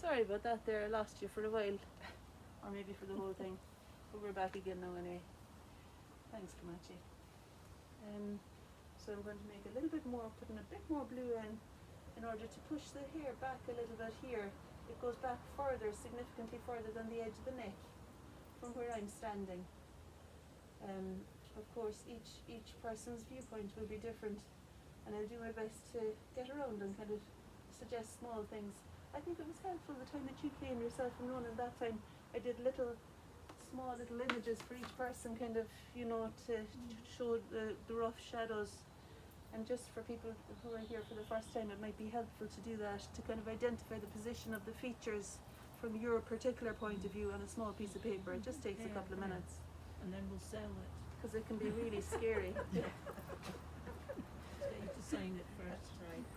Sorry about that there, I lost you for a while. Or maybe for the whole thing. But we're back again now anyway. Thanks, Komachi. So I'm going to make a little bit more, putting a bit more blue in order to push the hair back a little bit here. It goes back further, significantly further than the edge of the neck from where I'm standing. Of course, each person's viewpoint will be different, and I'll do my best to get around and kind of suggest small things. I think it was helpful the time that you came yourself and Ronan that time. I did small little images for each person, kind of, you know, to show the rough shadows. And just for people who are here for the first time, it might be helpful to do that, to kind of identify the position of the features from your particular point of view on a small piece of paper. It just takes a couple of minutes. And then we'll sell it. Because it can be really scary. So you have to sign it first. Right.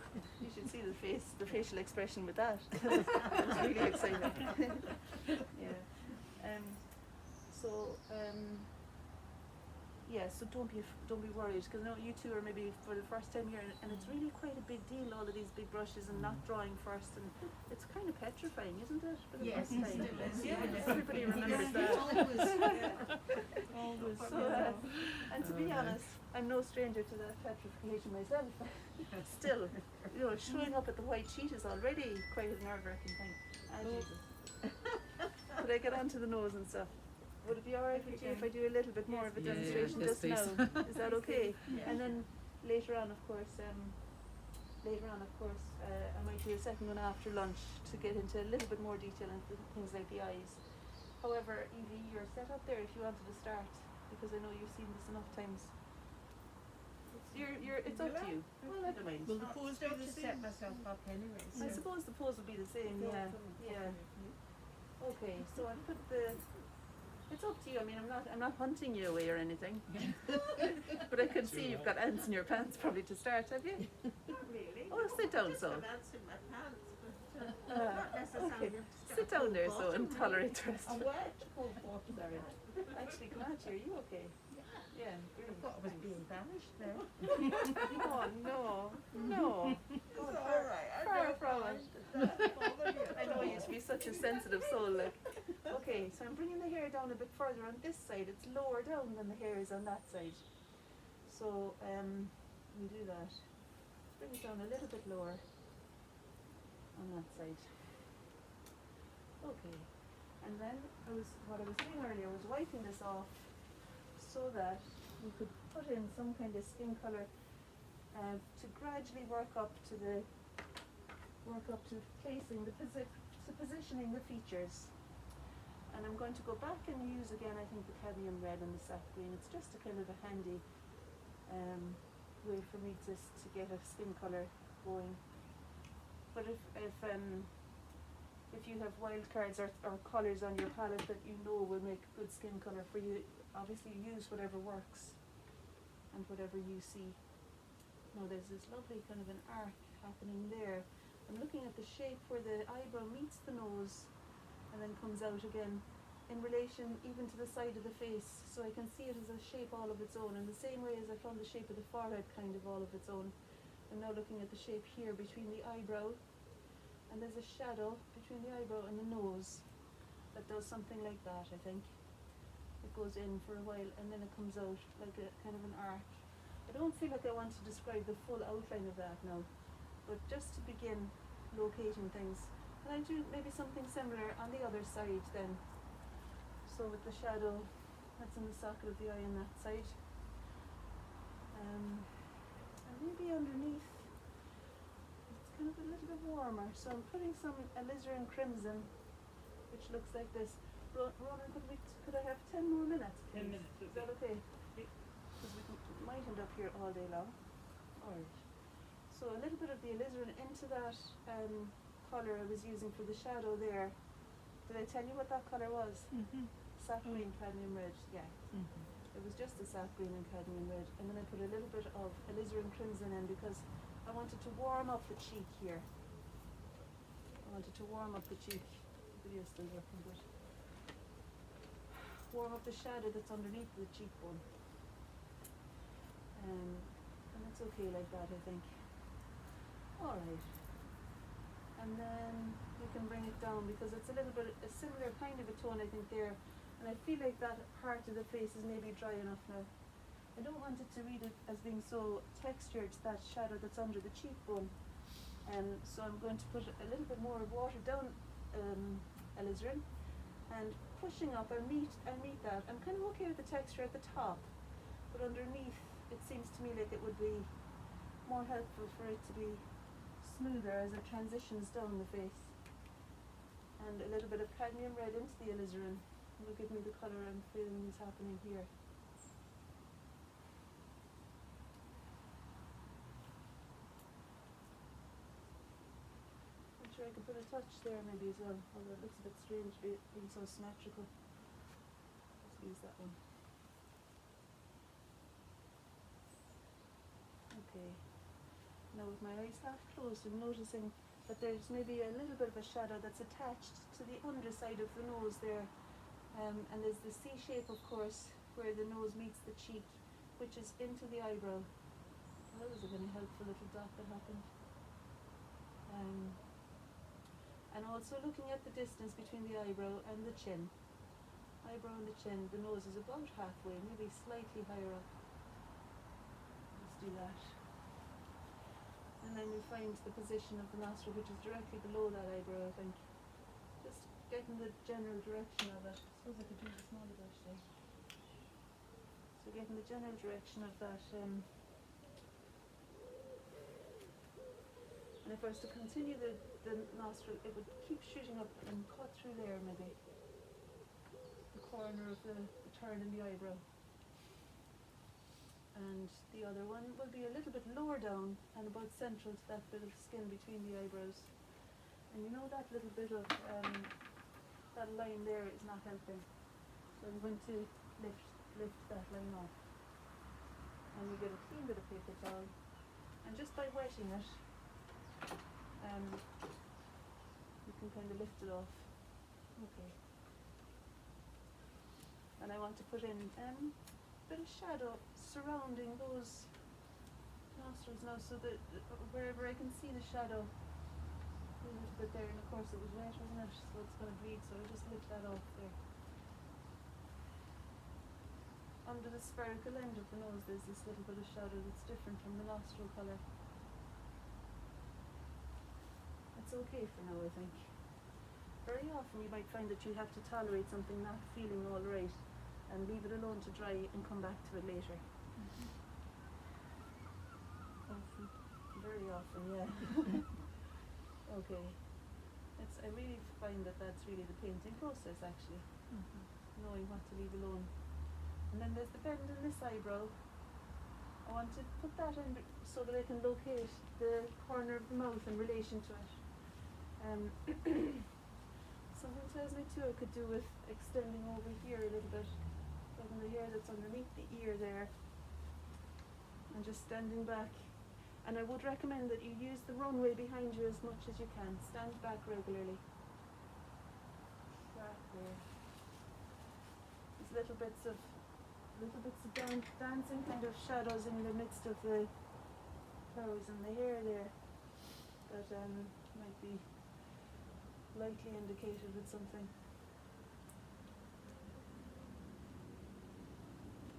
You should see the facial expression with that. It's really exciting. Yeah. So don't be worried, because I know you two are maybe for the first time here, and it's really quite a big deal, all of these big brushes and not drawing first, and it's kind of petrifying, isn't it? For the Yes, first time. it is. Yeah, everybody remembers Yeah, that. always. So, and to be honest, I'm no stranger to that petrification myself. Still, you know, showing up at the white sheet is already quite a nerve-wracking thing. Jesus. Could I get onto the nose and stuff? Would it be alright with you if I do a little bit more of a demonstration just now? Is that okay? Yeah. And then later on, of course, I might do a second one after lunch to get into a little bit more detail into things like the eyes. However, Evie, you're set up there if you wanted to start, because I know you've seen this enough times. It's up to you. Well, I don't mind. Will the pose be the set same? myself up anyway. I suppose the pose will be the same, yeah. Okay, so I put the. It's up to you. I mean, I'm not hunting you away or anything. But I can see you've got ants in your pants probably to start, have you? Not really. Oh, sit down, so. Ants in my pants, but not necessarily. Okay. Sit down there, so, and tolerate the rest. I'm wet. Cold water there. Actually, Komachi, are you okay? Yeah, I great. thought I was being banished there. Oh, no. It's all right. I Far don't from mind. it. Doesn't bother me I at know all. you to be such a sensitive soul, like. Okay, so I'm bringing the hair down a bit further on this side. It's lower down than the hair is on that side. So, we do that. Bring it down a little bit lower on that side. Okay, and then what I was doing earlier was wiping this off so that we could put in some kind of skin color to gradually work up to placing to positioning the features. And I'm going to go back and use again, I think, the cadmium red and the sap green. It's just a kind of a handy way for me to get a skin color going. But if you have wild cards or colours on your palette that you know will make good skin colour for you, obviously use whatever works and whatever you see. Now there's this lovely kind of an arc happening there. I'm looking at the shape where the eyebrow meets the nose and then comes out again in relation even to the side of the face, so I can see it as a shape all of its own, in the same way as I found the shape of the forehead kind of all of its own. I'm now looking at the shape here between the eyebrow, and there's a shadow between the eyebrow and the nose that does something like that, I think. It goes in for a while and then it comes out like a kind of an arc. I don't feel like I want to describe the full outline of that now, but just to begin locating things. And I do maybe something similar on the other side then. So with the shadow that's in the socket of the eye on that side. And maybe underneath, it's kind of a little bit warmer. So I'm putting some alizarin crimson, which looks like this. Ronan, could I have 10 more minutes, please? 10 minutes. Is that okay? Because we might end up here all day long. Alright. So a little bit of the alizarin into that colour I was using for the shadow there. Did I tell you what that colour was? Sap green, cadmium red, yeah. It was just the sap green and cadmium red. And then I put a little bit of alizarin crimson in because I wanted to warm up the cheek here. I wanted to warm up the cheek. The video's still working, but warm up the shadow that's underneath the cheekbone. And it's okay like that, I think. Alright. And then you can bring it down down because it's a little bit a similar kind of a tone I think there, and I feel like that part of the face is maybe dry enough now. I don't want it to read it as being so textured, that shadow that's under the cheekbone, so I'm going to put a little bit more watered down alizarin, and pushing up, I'll meet that. I'm kind of okay with the texture at the top, but underneath it seems to me like it would be more helpful for it to be smoother as it transitions down the face. And a little bit of cadmium red into the alizarin will give me the colour I'm feeling is happening here. I'm sure I could put a touch there maybe as well, although it looks a bit strange being so symmetrical. Let's use that one. Okay. Now with my eyes half closed, I'm noticing that there's maybe a little bit of a shadow that's attached to the underside of the nose there. And there's the C shape, of course, where the nose meets the cheek, which is into the eyebrow. Well, that was a very helpful little dot that happened. And also looking at the distance between the eyebrow and the chin. Eyebrow and the chin, the nose is about halfway, maybe slightly higher up. Let's do that. And then we find the position of the nostril, which is directly below that eyebrow, I think. Just getting the general direction of it. I suppose I could do the smaller brush there. So getting the general direction of that. And if I was to continue the nostril, it would keep shooting up and cut through there maybe. The corner of the turn in the eyebrow. And the other one will be a little bit lower down and about central to that bit of skin between the eyebrows. And you know that little bit of that line there is not helping. So I'm going to lift that line off. And you get a clean bit of paper towel. And just by wetting it, you can kind of lift it off. Okay. And I want to put in a bit of shadow surrounding those nostrils now, so that wherever I can see the shadow, a little bit there, and of course it was wet, wasn't it? So it's going to bleed, so I just lift that off there. Under the spherical end of the nose there's this little bit of shadow that's different from the nostril colour. It's okay for now, I think. Very often you might find that you have to tolerate something not feeling all right and leave it alone to dry and come back to it later. Often. Very often, yeah. Okay. I really find that that's really the painting process, actually. Knowing what to leave alone. And then there's the bend in this eyebrow. I want to put that in so that I can locate the corner of the mouth in relation to it. Something tells me too I could do with extending over here a little bit, getting the hair that's underneath the ear there, and just standing back. And I would recommend that you use the runway behind you as much as you can. Stand back regularly. Back there. There's little bits of dancing kind of shadows in the midst of the flowers and the hair there that might be lightly indicated with something.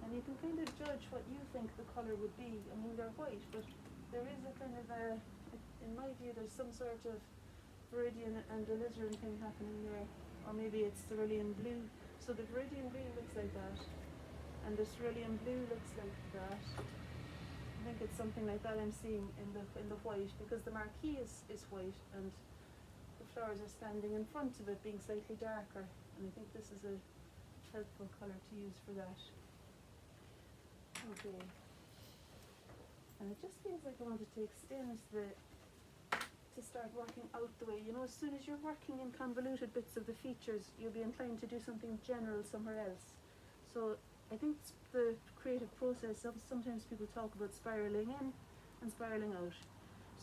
And you can kind of judge what you think the colour would be. I mean, they're white, but there is a kind of in my view, there's some sort of viridian and alizarin thing happening there. Or maybe it's cerulean blue. So the viridian blue looks like that, and the cerulean blue looks like that. I think it's something like that I'm seeing in the white, because the marquee is white and the flowers are standing in front of it, being slightly darker. And I think this is a helpful colour to use for that. Okay. And it just feels like I wanted to extend to start working out the way. You know, as soon as you're working in convoluted bits of the features, you'll be inclined to do something general somewhere else. So I think the creative process, sometimes people talk about spiraling in and spiraling out.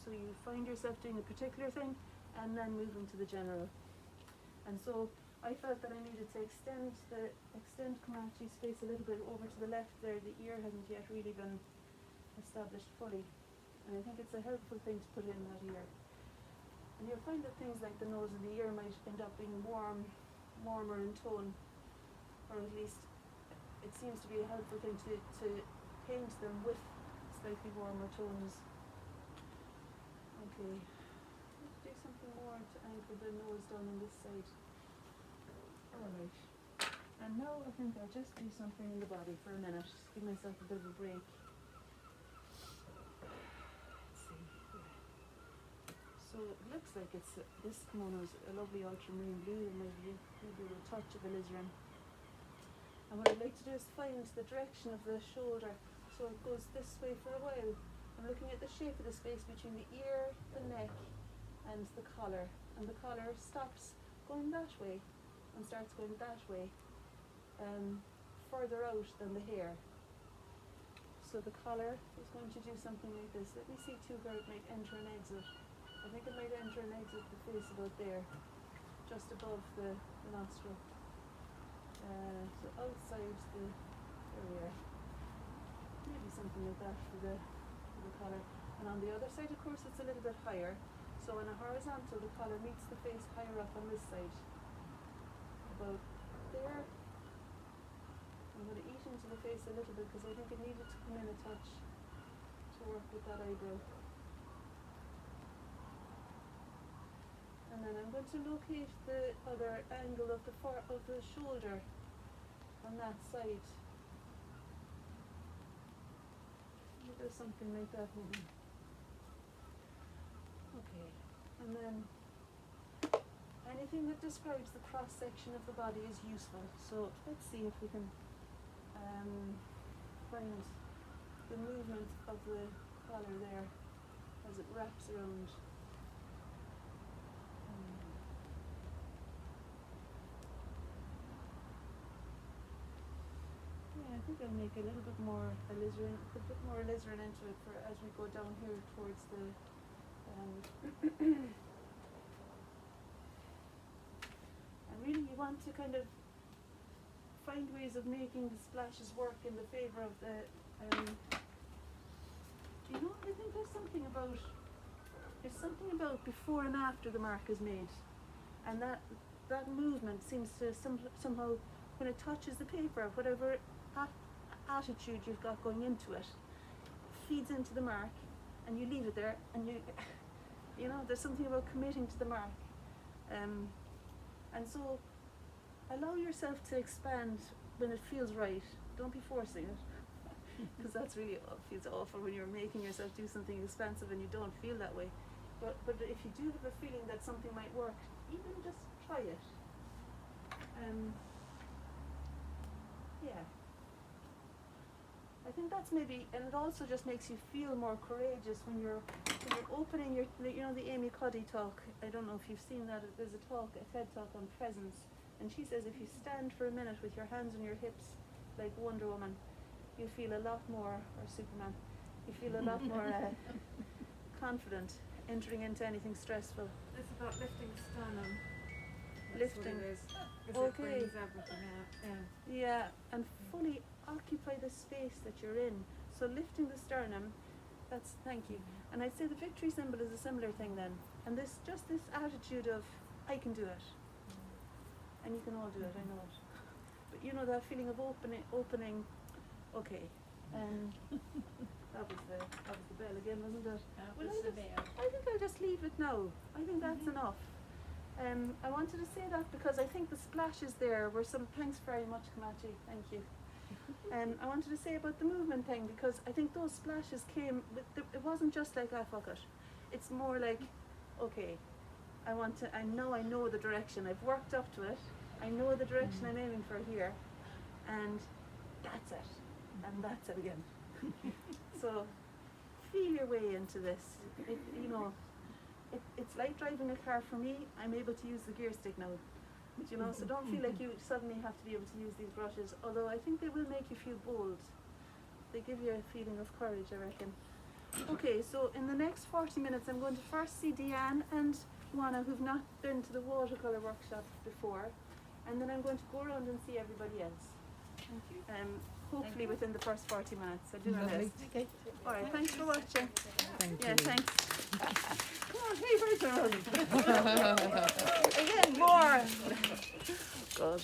So you find yourself doing a particular thing and then moving to the general. And so I felt that I needed to extend Komachi's face a little bit over to the left there. The ear hasn't yet really been established fully. And I think it's a helpful thing to put in that ear. And you'll find that things like the nose and the ear might end up being warmer in tone, or at least it seems to be a helpful thing to paint them with slightly warmer tones. Okay, let's do something more to anchor the nose down on this side. Alright, and now I think I'll just do something in the body for a minute, just give myself a bit of a break. Let's see, yeah. So it looks like this kimono is a lovely ultramarine blue, and maybe a touch of alizarin. And what I'd like to do is find the direction of the shoulder, so it goes this way for a while. I'm looking at the shape of the space between the ear, the neck, and the collar. And the collar stops going that way and starts going that way, further out than the hair. So the collar is going to do something like this. Let me see too where it might enter and exit. I think it might enter and exit the face about there, just above the nostril. So outside there we are. Maybe something like that for the collar. And on the other side, of course, it's a little bit higher. So on a horizontal, the collar meets the face higher up on this side. About there. I'm going to eat into the face a little bit because I think it needed to come in a touch to work with that eyebrow. And then I'm going to locate the other angle of the shoulder on that side. There's something like that maybe. Okay, and then anything that describes the cross section of the body is useful. So let's see if we can find the movement of the collar there as it wraps around. Yeah, I think I'll make a little bit more alizarin, put a bit more alizarin into it for as we go down here towards the and really you want to kind of find ways of making the splashes work in the favour of the I think there's something about before and after the mark is made, and that movement seems to somehow, when it touches the paper, whatever attitude you've got going into it feeds into the mark, and you leave it there, and there's something about committing to the mark, and so allow yourself to expand when it feels right. Don't be forcing it, because that's really feels awful when you're making yourself do something expensive and you don't feel that way. But if you do have a feeling that something might work, even just try it. Yeah. I think that's maybe, and it also just makes you feel more courageous when you're opening your, the Amy Cuddy talk. I don't know if you've seen that. There's a TED talk on presence, and she says if you stand for a minute with your hands on your hips like Wonder Woman, you feel a lot more, or Superman, you feel a lot more confident entering into anything stressful. It's about lifting the sternum. That's Lifting. what it is. 'Cause Okay. it brings everything out. Yeah. Yeah, and fully occupy the space that you're in. So lifting the sternum, thank you. And I'd say the victory symbol is a similar thing then. And this attitude of, I can do it. And you can all do it, I know it. But that feeling of opening, okay. That was the bell again, wasn't it? I think I'll just leave it now. I think that's enough. I wanted to say that because I think the splashes there were thanks very much, Komachi, thank you. I wanted to say about the movement thing, because I think those splashes came, it wasn't just like, fuck it. It's more like, okay, I know the direction, I've worked up to it, I know the direction I'm aiming for here, and that's it, and that's it again. So, feel your way into this. It's like driving a car for me. I'm able to use the gear stick now. So don't feel like you suddenly have to be able to use these brushes, although I think they will make you feel bold. They give you a feeling of courage, I reckon. Okay, so in the next 40 minutes I'm going to first see Deanne and Juana, who've not been to the watercolour workshop before, and then I'm going to go around and see everybody else. Thank you. hopefully within the first 40 minutes. I'll do my Lovely. best. Okay. All right, thanks for watching. Thank Yeah, you. thanks. Come on, hey, where's the Again, more. God.